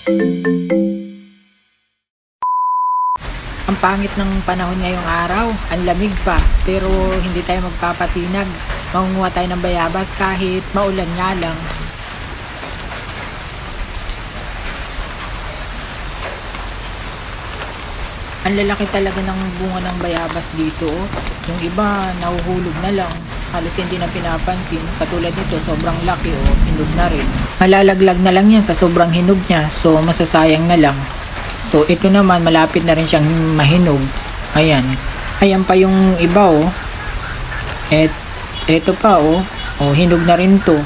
Ang pangit ng panahon ngayong araw, ang lamig pa, pero hindi tayo magpapatinag. Mangunguha tayo ng bayabas kahit maulan nga lang. Ang lalaki talaga ng bunga ng bayabas dito. Oh. Yung iba, nahuhulog na lang. Halos hindi na pinapansin. Katulad nito, sobrang laki o hinog na rin. Malalaglag na lang yan sa sobrang hinog niya. So, masasayang na lang. So, ito naman, malapit na rin siyang mahinog. Ayan. Ayan pa yung iba oh. Eto pa oh. Oh, hinog na rin to.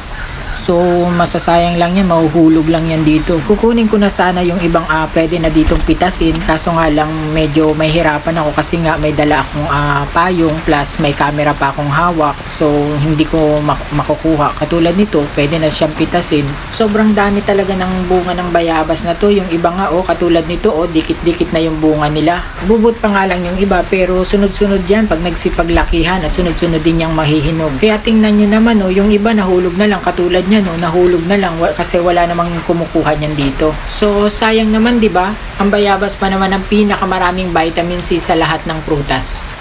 So, masasayang lang yan, mahuhulog lang yan dito. Kukunin ko na sana yung ibang pwede na ditong pitasin. Kaso nga lang, medyo may hirapan ako kasi nga may dala akong payong plus may camera pa akong hawak. So, hindi ko makukuha. Katulad nito, pwede na siyang pitasin. Sobrang dami talaga ng bunga ng bayabas na to. Yung iba nga, katulad nito, dikit-dikit na yung bunga nila. Bubot pa nga lang yung iba, pero sunod-sunod yan pag nagsipaglakihan at sunod-sunod din yung mahihinog. Kaya tingnan nyo naman, yung iba nahulog na lang katulad niya. Nahulog na lang kasi wala namang kumukuha niyan dito. So, sayang naman, 'di ba? Ang bayabas pa naman ang pinakamaraming vitamin C sa lahat ng prutas.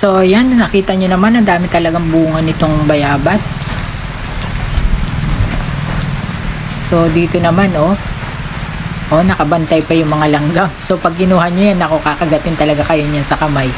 So, yan, nakita nyo naman, ang dami talagang bunga nitong bayabas. So, dito naman, nakabantay pa yung mga langgam. So, pag kinuha nyo yan, kakagatin talaga kayo niyan sa kamay.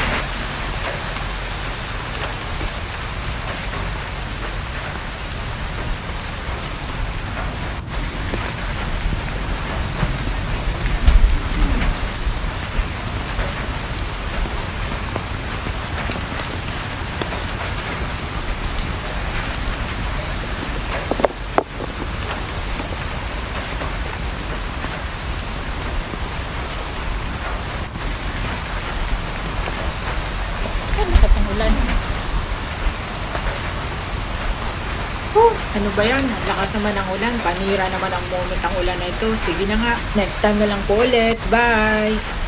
Lakas ng ulan. Ano ba yan? Lakas naman ng ulan. Panira naman ang moment ang ulan na ito. Sige na nga. Next time na lang po ulit. Bye!